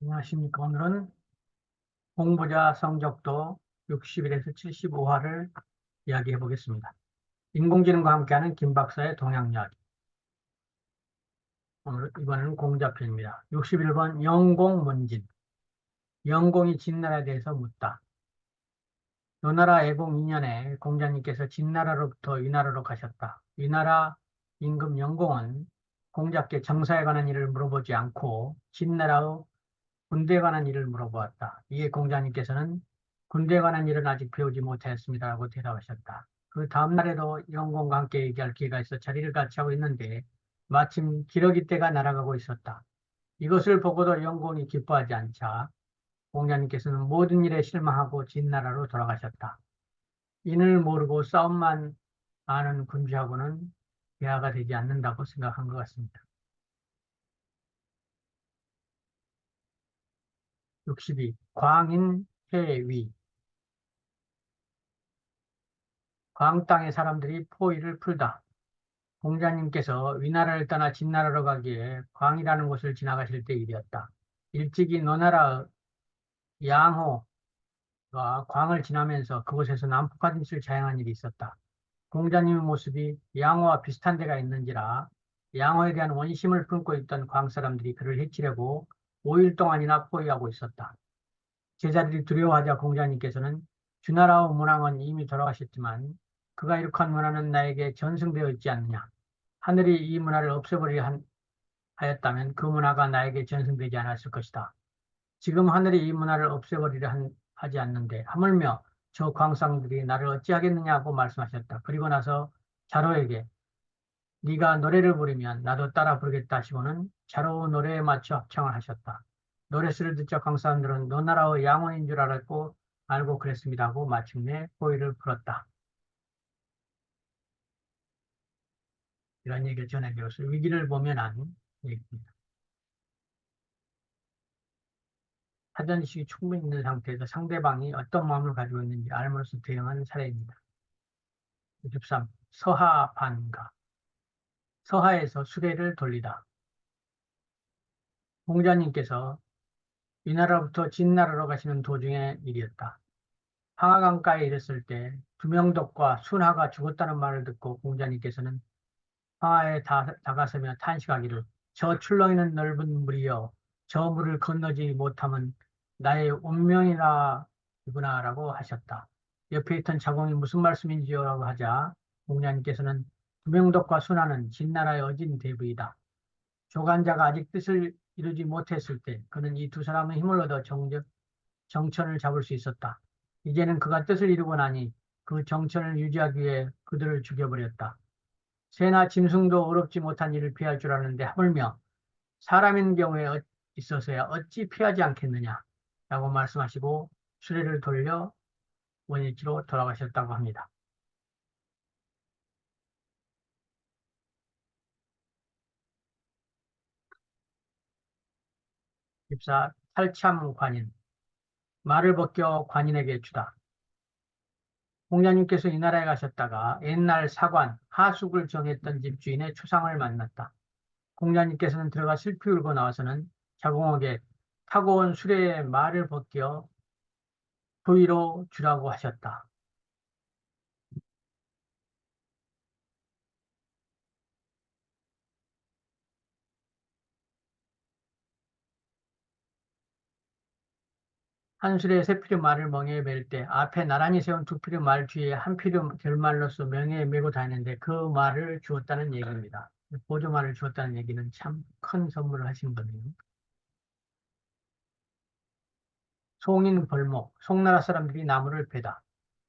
안녕하십니까. 오늘은 공부자 성적도 60일에서 75화를 이야기해 보겠습니다. 인공지능과 함께하는 김 박사의 동양 이야기. 이번에는 공자편입니다. 61번 영공문진. 영공이 진나라에 대해서 묻다. 요나라 애공 2년에 공자님께서 진나라로부터 위나라로 가셨다. 위나라 임금 영공은 공자께 정사에 관한 일을 물어보지 않고 진나라의 군대에 관한 일을 물어보았다. 이에 공자님께서는 군대에 관한 일은 아직 배우지 못하였습니다라고 대답하셨다. 그 다음 날에도 영공과 함께 얘기할 기회가 있어 자리를 같이 하고 있는데 마침 기러기 떼가 날아가고 있었다. 이것을 보고도 영공이 기뻐하지 않자 공자님께서는 모든 일에 실망하고 진나라로 돌아가셨다. 인을 모르고 싸움만 아는 군주하고는 대화가 되지 않는다고 생각한 것 같습니다. 62. 광인해위. 광 땅의 사람들이 포위를 풀다. 공자님께서 위나라를 떠나 진나라로 가기에 광이라는 곳을 지나가실 때 일이었다. 일찍이 노나라 양호가 광을 지나면서 그곳에서 난폭한 짓을 자행한 일이 있었다. 공자님의 모습이 양호와 비슷한 데가 있는지라 양호에 대한 원심을 품고 있던 광 사람들이 그를 해치려고 5일 동안이나 포위하고 있었다. 제자들이 두려워하자 공자님께서는 주나라의 문왕은 이미 돌아가셨지만 그가 이룩한 문화는 나에게 전승되어 있지 않느냐. 하늘이 이 문화를 없애버리려 하였다면 그 문화가 나에게 전승되지 않았을 것이다. 지금 하늘이 이 문화를 없애버리려 하지 않는데 하물며 저 광상들이 나를 어찌하겠느냐고 말씀하셨다. 그리고 나서 자로에게 네가 노래를 부르면 나도 따라 부르겠다 하시고는 자로 노래에 맞춰 합창을 하셨다. 노래소리를 듣자 광사람들은 노나라의 양원인 줄 알고 그랬습니다 하고 마침내 호의를 풀었다. 이런 얘기를 전해드렸어요. 위기를 보면 아닌 얘기입니다. 사전지식이 충분히 있는 상태에서 상대방이 어떤 마음을 가지고 있는지 알므로써 대응하는 사례입니다. 63. 서하반가. 서하에서 수레를 돌리다. 공자님께서 위나라부터 진나라로 가시는 도중의 일이었다. 황하강가에 이르렀을 때 두명덕과 순하가 죽었다는 말을 듣고 공자님께서는 황하에 다가서며 탄식하기를 저 출렁이는 넓은 물이여 저 물을 건너지 못하면 나의 운명이라 이구나라고 하셨다. 옆에 있던 자공이 무슨 말씀인지요? 라고 하자 공자님께서는 두명덕과 순하는 진나라의 어진 대부이다. 조간자가 아직 뜻을 이루지 못했을 때 그는 이 두 사람의 힘을 얻어 정천을 잡을 수 있었다. 이제는 그가 뜻을 이루고 나니 그 정천을 유지하기 위해 그들을 죽여버렸다. 새나 짐승도 어렵지 못한 일을 피할 줄 아는데 하물며 사람인 경우에 있어서야 어찌 피하지 않겠느냐 라고 말씀하시고 수레를 돌려 원위치로 돌아가셨다고 합니다. 14. 탈참관인. 말을 벗겨 관인에게 주다. 공자님께서 이 나라에 가셨다가 옛날 사관, 하숙을 정했던 집주인의 초상을 만났다. 공자님께서는 들어가 슬피 울고 나와서는 자공에게 타고 온 수레의 말을 벗겨 부위로 주라고 하셨다. 한 수레에 세 필의 말을 멍에에 맬 때 앞에 나란히 세운 두 필의 말 뒤에 한 필의 결말로서 명예에 메고 다니는데 그 말을 주었다는 얘기입니다. 보조말을 주었다는 얘기는 참 큰 선물을 하신 거네요. 송인 벌목, 송나라 사람들이 나무를 베다.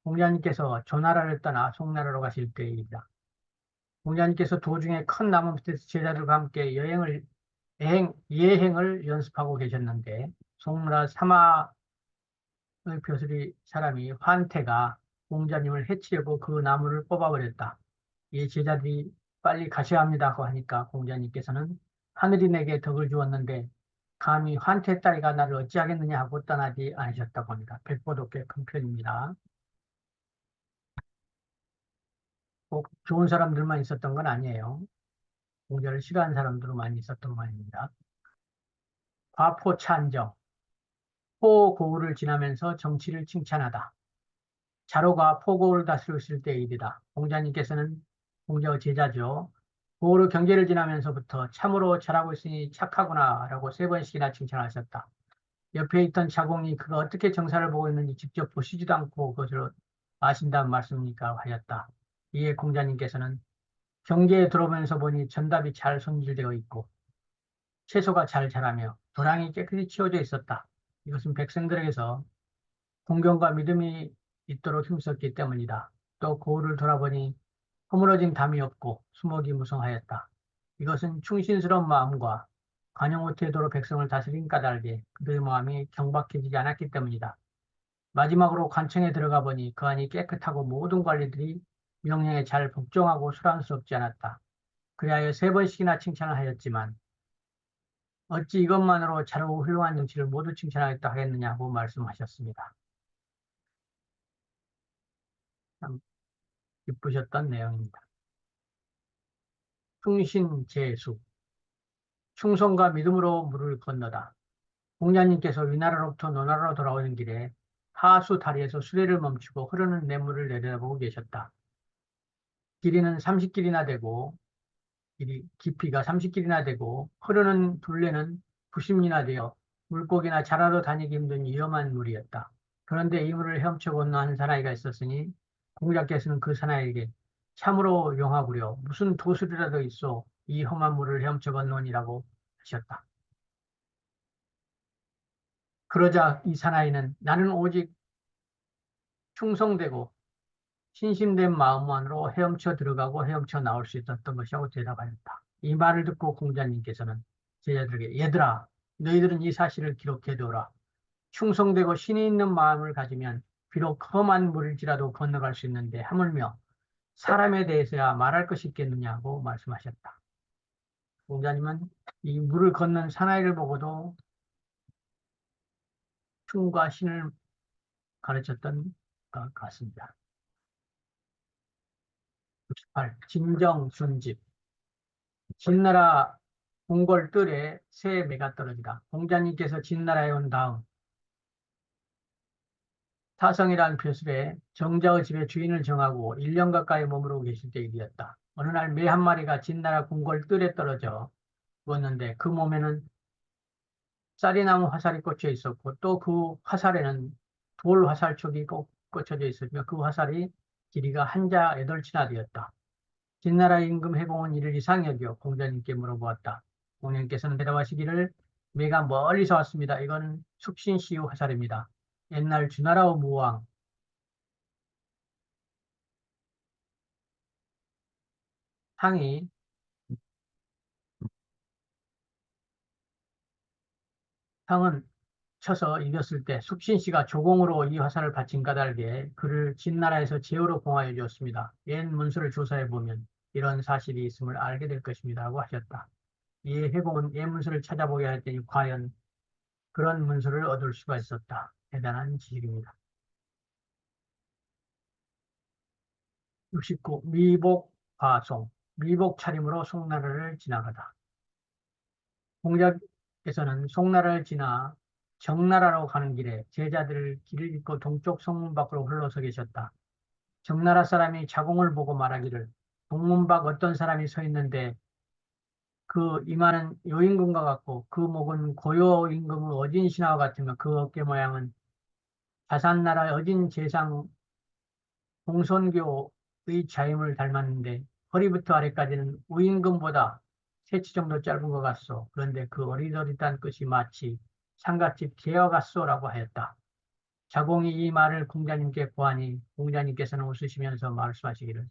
공자님께서 조나라를 떠나 송나라로 가실 때입니다. 공자님께서 도중에 큰 나무 밑에서 제자들과 함께 예행을 연습하고 계셨는데 송나라 사마의 벼슬이 사람이 환태가 공자님을 해치려고 그 나무를 뽑아버렸다. 이 제자들이 빨리 가셔야 합니다고 하니까 공자님께서는 하늘이 내게 덕을 주었는데 감히 환태 따위가 나를 어찌하겠느냐 하고 떠나지 않으셨다고 합니다. 백보도 꽤 큰 편입니다. 꼭 좋은 사람들만 있었던 건 아니에요. 공자를 싫어하는 사람들도 많이 있었던 모양입니다. 과포찬정. 포고을을 지나면서 정치를 칭찬하다. 자로가 포고를 다스렸을 때의 일이다. 공자님께서는 공자의 제자죠. 고으로 경계를 지나면서부터 참으로 잘하고 있으니 착하구나 라고 세 번씩이나 칭찬하셨다. 옆에 있던 자공이 그가 어떻게 정사를 보고 있는지 직접 보시지도 않고 그것을 아신다는 말씀입니까? 하였다. 이에 공자님께서는 경계에 들어오면서 보니 전답이 잘 손질되어 있고 채소가 잘 자라며 도량이 깨끗이 치워져 있었다. 이것은 백성들에게서 공경과 믿음이 있도록 힘썼기 때문이다. 또 거울을 돌아보니 허물어진 담이 없고 수목이 무성하였다. 이것은 충신스러운 마음과 관용의 태도로 백성을 다스린 까닭에 그들의 마음이 경박해지지 않았기 때문이다. 마지막으로 관청에 들어가 보니 그 안이 깨끗하고 모든 관리들이 명령에 잘 복종하고 소란스럽지 않았다. 그리하여 세 번씩이나 칭찬을 하였지만 어찌 이것만으로 잘하고 훌륭한 정치를 모두 칭찬하겠다 하겠느냐고 말씀하셨습니다. 참 기쁘셨던 내용입니다. 충신제수, 충성과 믿음으로 물을 건너다. 공자님께서 위나라로부터 노나라로 돌아오는 길에 하수 다리에서 수레를 멈추고 흐르는 냇물을 내려다보고 계셨다. 길이는 30길이나 되고 깊이가 30길이나 되고 흐르는 둘레는 90리나 되어 물고기나 자라로 다니기 힘든 위험한 물이었다. 그런데 이 물을 헤엄쳐 건너는 사나이가 있었으니 공자께서는 그 사나이에게 참으로 용하구려 무슨 도술이라도 있어 이 험한 물을 헤엄쳐 건너니라고 하셨다. 그러자 이 사나이는 나는 오직 충성되고 신심된 마음만으로 헤엄쳐 들어가고 헤엄쳐 나올 수 있었던 것이라고 대답하였다. 이 말을 듣고 공자님께서는 제자들에게 얘들아 너희들은 이 사실을 기록해두어라. 충성되고 신이 있는 마음을 가지면 비록 험한 물일지라도 건너갈 수 있는데 하물며 사람에 대해서야 말할 것이 있겠느냐고 말씀하셨다. 공자님은 이 물을 건넌 사나이를 보고도 충과 신을 가르쳤던 것 같습니다. 68. 진정순집. 진나라 궁궐 뜰에 새 매가 떨어지다. 공자님께서 진나라에 온 다음 타성이라는 벼슬에 정자의 집에 주인을 정하고 1년 가까이 머무르고 계실 때 일이었다. 어느 날 매 한 마리가 진나라 궁궐 뜰에 떨어져 죽었는데 그 몸에는 쌀이나무 화살이 꽂혀 있었고 또 그 화살에는 돌 화살촉이 꽂혀져 있으며 그 화살이 길이가 한자 8치나 되었다. 진나라 임금 해공은 이를 이상히 여겨 공자님께 물어보았다. 공자님께서는 대답하시기를 매가 멀리서 왔습니다. 이건 숙신시우 화살입니다. 옛날 주나라의 무왕 상이 상은 쳐서 이겼을 때 숙신씨가 조공으로 이 화살을 바친 까닭에 그를 진나라에서 제후로 봉하여 주었습니다. 옛 문서를 조사해 보면 이런 사실이 있음을 알게 될 것입니다. 라고 하셨다. 이에 해공은 옛 문서를 찾아보게 했더니 과연 그런 문서를 얻을 수가 있었다. 대단한 지식입니다. 69. 미복 과송. 미복 차림으로 송나라를 지나가다. 공자께서는 송나라를 지나 정나라로 가는 길에 제자들을 길을 잇고 동쪽 성문 밖으로 흘러서 계셨다. 정나라 사람이 자공을 보고 말하기를 동문 밖 어떤 사람이 서 있는데 그 이마는 요임금과 같고 그 목은 고요 임금의 어진 신하와 같으며 그 어깨 모양은 자산나라의 어진 재상 공손교의 자임을 닮았는데 허리부터 아래까지는 우임금보다 3치 정도 짧은 것 같소. 그런데 그 어리저리한 끝이 마치 상갓집 개와 같소라고 하였다. 자공이 이 말을 공자님께 고하니 공자님께서는 웃으시면서 말씀하시기를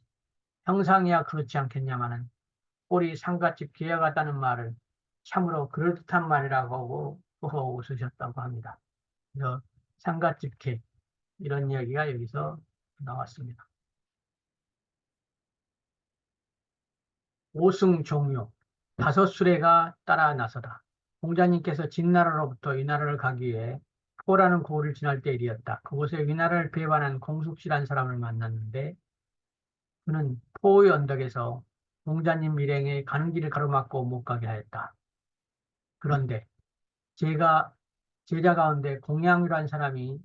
형상이야 그렇지 않겠냐마는 꼴이 상갓집 개와 같다는 말을 참으로 그럴듯한 말이라고 하고 웃으셨다고 합니다. 그래서 상갓집 개 이런 이야기가 여기서 나왔습니다. 오승 종료 다섯 수레가 따라 나서다. 공자님께서 진나라로부터 위나라를 가기 위해 포라는 고을을 지날 때 일이었다. 그곳에 위나라를 배반한 공숙시라는 사람을 만났는데 그는 포의 언덕에서 공자님 일행의 가는 길을 가로막고 못 가게 하였다. 그런데 제가 제자 가운데 공양이라는 사람이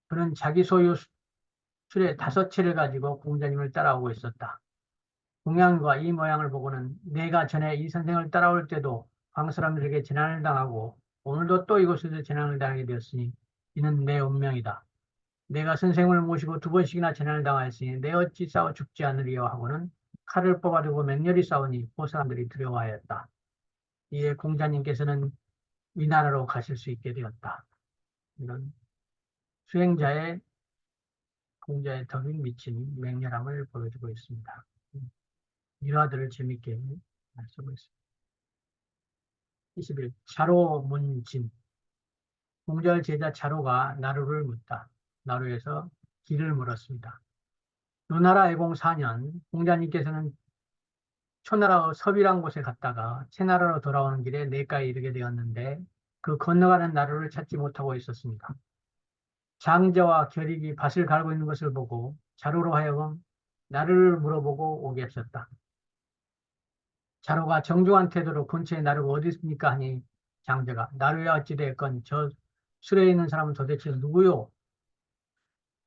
그는 자기 소유 수레 5채를 가지고 공자님을 따라오고 있었다. 공양과 이 모양을 보고는 내가 전에 이 선생을 따라올 때도 광 사람들에게 재난을 당하고 오늘도 또 이곳에서 재난을 당하게 되었으니 이는 내 운명이다. 내가 선생을 모시고 2번씩이나 재난을 당하였으니 내 어찌 싸워 죽지 않으리요 하고는 칼을 뽑아두고 맹렬히 싸우니 그 사람들이 두려워하였다. 이에 공자님께서는 위나라로 가실 수 있게 되었다. 이런 수행자의 공자의 덕이 미친 맹렬함을 보여주고 있습니다. 일화들을 재밌게 말씀을 했습니다. 21. 차로 문진. 공자의 제자 차로가 나루를 묻다. 나루에서 길을 물었습니다. 노나라 애공 4년 공자님께서는 초나라 섭이란 곳에 갔다가 채나라로 돌아오는 길에 내가에 이르게 되었는데 그 건너가는 나루를 찾지 못하고 있었습니다. 장저와 결익이 밭을 갈고 있는 것을 보고 자루로 하여금 나루를 물어보고 오게 하셨다. 자루가 정중한 태도로 근처에 나루가 어디 있습니까 하니 장저가 나루야 어찌되었건 저 수레에 있는 사람은 도대체 누구요?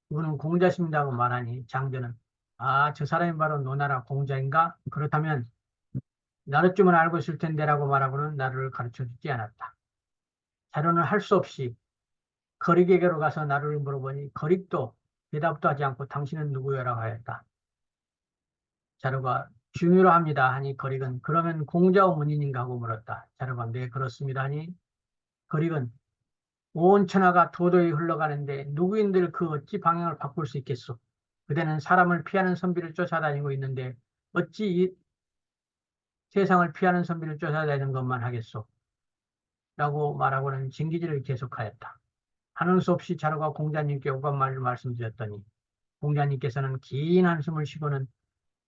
그분은 공자십니다고 말하니 장저는 아, 저 사람이 바로 노나라 공자인가? 그렇다면 나루쯤은 알고 있을 텐데라고 말하고는 나루를 가르쳐주지 않았다. 자루는 할 수 없이 거릭에게로 가서 나루를 물어보니 거릭도 대답도 하지 않고 당신은 누구여라고 하였다. 자루가 중유로 합니다 하니 거릭은 그러면 공자의 문인인가 하고 물었다. 자루가 네 그렇습니다 하니 거릭은 온 천하가 도도히 흘러가는데 누구인들 그 어찌 방향을 바꿀 수 있겠소? 그대는 사람을 피하는 선비를 쫓아다니고 있는데 어찌 이 세상을 피하는 선비를 쫓아다니는 것만 하겠소? 라고 말하고는 징기질을 계속하였다. 하는 수 없이 자루가 공자님께 오간말을 말씀드렸더니 공자님께서는 긴 한숨을 쉬고는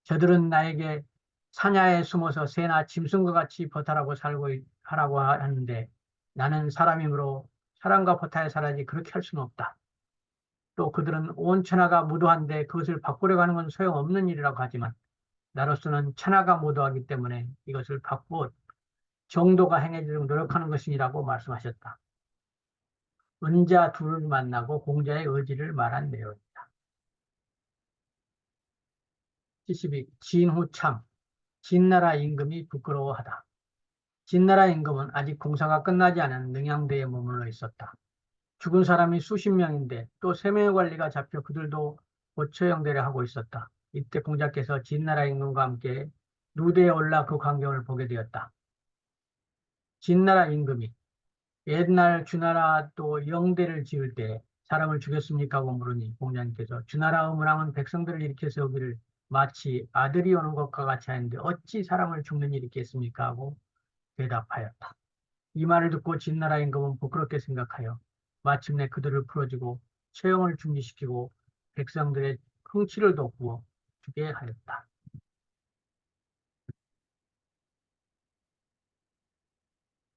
저들은 나에게 사냐에 숨어서 새나 짐승과 같이 버탈하고 살고 하라고 하는데 나는 사람이므로 사람과 버타에 살아야지 그렇게 할 수는 없다. 또 그들은 온 천하가 무도한데 그것을 바꾸려고 하는 건 소용없는 일이라고 하지만 나로서는 천하가 무도하기 때문에 이것을 바꾸어 정도가 행해지도록 노력하는 것이라고 말씀하셨다. 은자 둘을 만나고 공자의 의지를 말한 내용입니다. 72. 진후참. 진나라 임금이 부끄러워하다. 진나라 임금은 아직 공사가 끝나지 않은 능양대에 머물러 있었다. 죽은 사람이 수십 명인데 또 3명의 관리가 잡혀 그들도 곧 처형되려 하고 있었다. 이때 공자께서 진나라 임금과 함께 누대에 올라 그 광경을 보게 되었다. 진나라 임금이 옛날 주나라 또 영대를 지을 때 사람을 죽였습니까? 하고 물으니 공자님께서 주나라 문왕은 백성들을 일으켜 세우기를 마치 아들이 오는 것과 같이 하는데 어찌 사람을 죽는 일이 있겠습니까? 하고 대답하였다. 이 말을 듣고 진나라 임금은 부끄럽게 생각하여 마침내 그들을 풀어주고 처형을 중지시키고 백성들의 흥치를 돋구어 주게 하였다.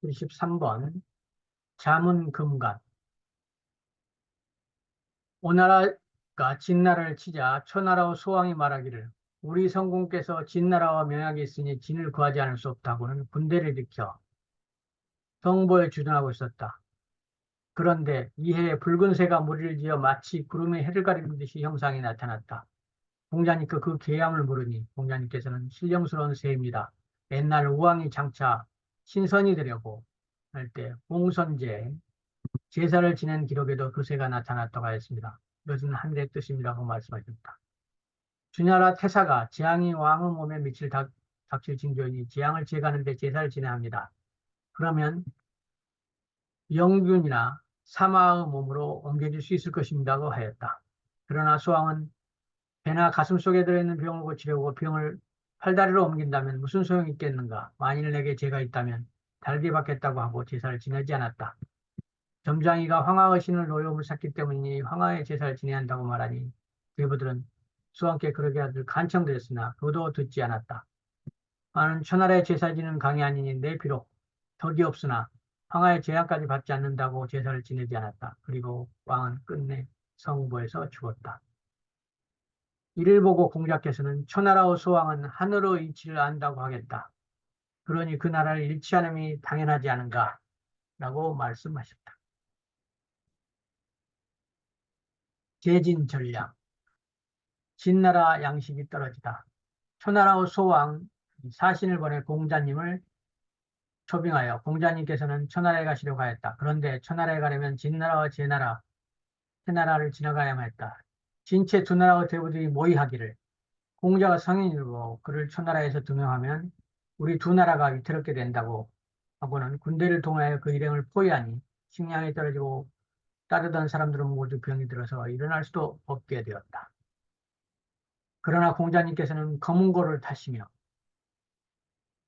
23번 자문금관. 오나라가 진나라를 치자 초나라와 소왕이 말하기를 우리 성공께서 진나라와 명약이 있으니 진을 구하지 않을 수 없다고는 군대를 일으켜 성보에 주둔하고 있었다. 그런데 이해에 붉은 새가 무리를 지어 마치 구름이 해를 가리는 듯이 형상이 나타났다. 공자님께 그 계양을 물으니 공자님께서는 신령스러운 새입니다. 옛날 우왕이 장차 신선이 되려고 할 때 공선제 제사를 지낸 기록에도 그 새가 나타났다고 하였습니다. 이것은 하늘의 뜻입니다고 말씀하셨다. 주나라 태사가 재앙이 왕의 몸에 닥칠 징조이니 재앙을 제거하는데 제사를 지내야 합니다. 그러면 영균이나 사마의 몸으로 옮겨질 수 있을 것입니다고 하였다. 그러나 수왕은 배나 가슴 속에 들어있는 병을 고치려고 병을 팔다리로 옮긴다면 무슨 소용이 있겠는가? 만일 내게 죄가 있다면 달게 받겠다고 하고 제사를 지내지 않았다. 점장이가 황하의 신을 노여움을 샀기 때문이니 황하의 제사를 지내야 한다고 말하니 대부들은 수왕께 그러게 하길 간청드렸으나 그도 듣지 않았다. 나는 천하의 제사 지는 강이 아니니 내 비록 덕이 없으나 황하의 제한까지 받지 않는다고 제사를 지내지 않았다. 그리고 왕은 끝내 성보에서 죽었다. 이를 보고 공자께서는 초나라의 소왕은 하늘의 이치를 안다고 하겠다. 그러니 그 나라를 잃지 않음이 당연하지 않은가? 라고 말씀하셨다. 재진 전략, 진나라 양식이 떨어지다. 초나라의 소왕 사신을 보내 공자님을 초빙하여 공자님께서는 초나라에 가시려고 하였다. 그런데 초나라에 가려면 진나라와 제나라, 해나라를 지나가야만 했다. 진체 두 나라의 대부들이 모의하기를 공자가 성인이고 그를 초나라에서 등용하면 우리 두 나라가 위태롭게 된다고 하고는 군대를 동하여 그 일행을 포위하니 식량이 떨어지고 따르던 사람들은 모두 병이 들어서 일어날 수도 없게 되었다. 그러나 공자님께서는 검은고를 타시며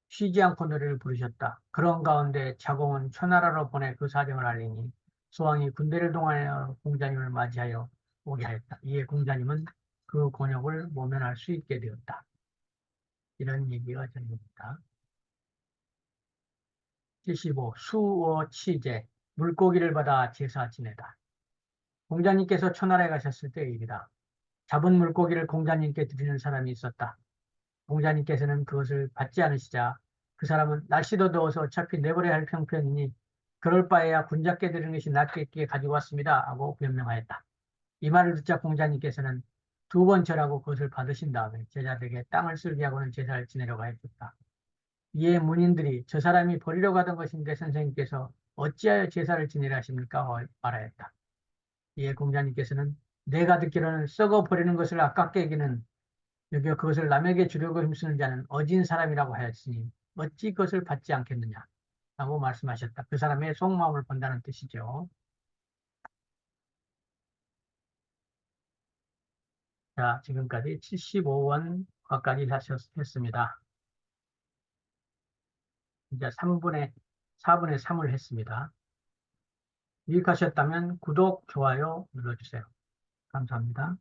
쉬지 않고 노래를 부르셨다. 그런 가운데 자공은 초나라로 보내 그 사정을 알리니 소왕이 군대를 동하여 공자님을 맞이하여 오게 하였다. 이에 공자님은 그 곤욕을 모면할 수 있게 되었다. 이런 얘기가 전입니다. 75. 수어 치제 물고기를 받아 제사 지내다. 공자님께서 초나라에 가셨을 때의 일이다. 잡은 물고기를 공자님께 드리는 사람이 있었다. 공자님께서는 그것을 받지 않으시자 그 사람은 날씨도 더워서 어차피 내버려야 할 형편이니 그럴 바에야 군자께 드리는 것이 낫겠기에 가지고 왔습니다 하고 변명하였다. 이 말을 듣자 공자님께서는 두 번 절하고 그것을 받으신 다음에 제자들에게 땅을 쓸게 하고는 제사를 지내려고 하였다. 이에 문인들이 저 사람이 버리려고 하던 것인데 선생님께서 어찌하여 제사를 지내려 하십니까? 말하였다. 이에 공자님께서는 내가 듣기로는 썩어 버리는 것을 아깝게 여기는 여기어 그것을 남에게 주려고 힘쓰는 자는 어진 사람이라고 하였으니 어찌 그것을 받지 않겠느냐 라고 말씀하셨다. 그 사람의 속마음을 본다는 뜻이죠. 자, 지금까지 75원까지 하셨습니다. 이제 4분의 3을 했습니다. 유익하셨다면 구독, 좋아요 눌러주세요. 감사합니다.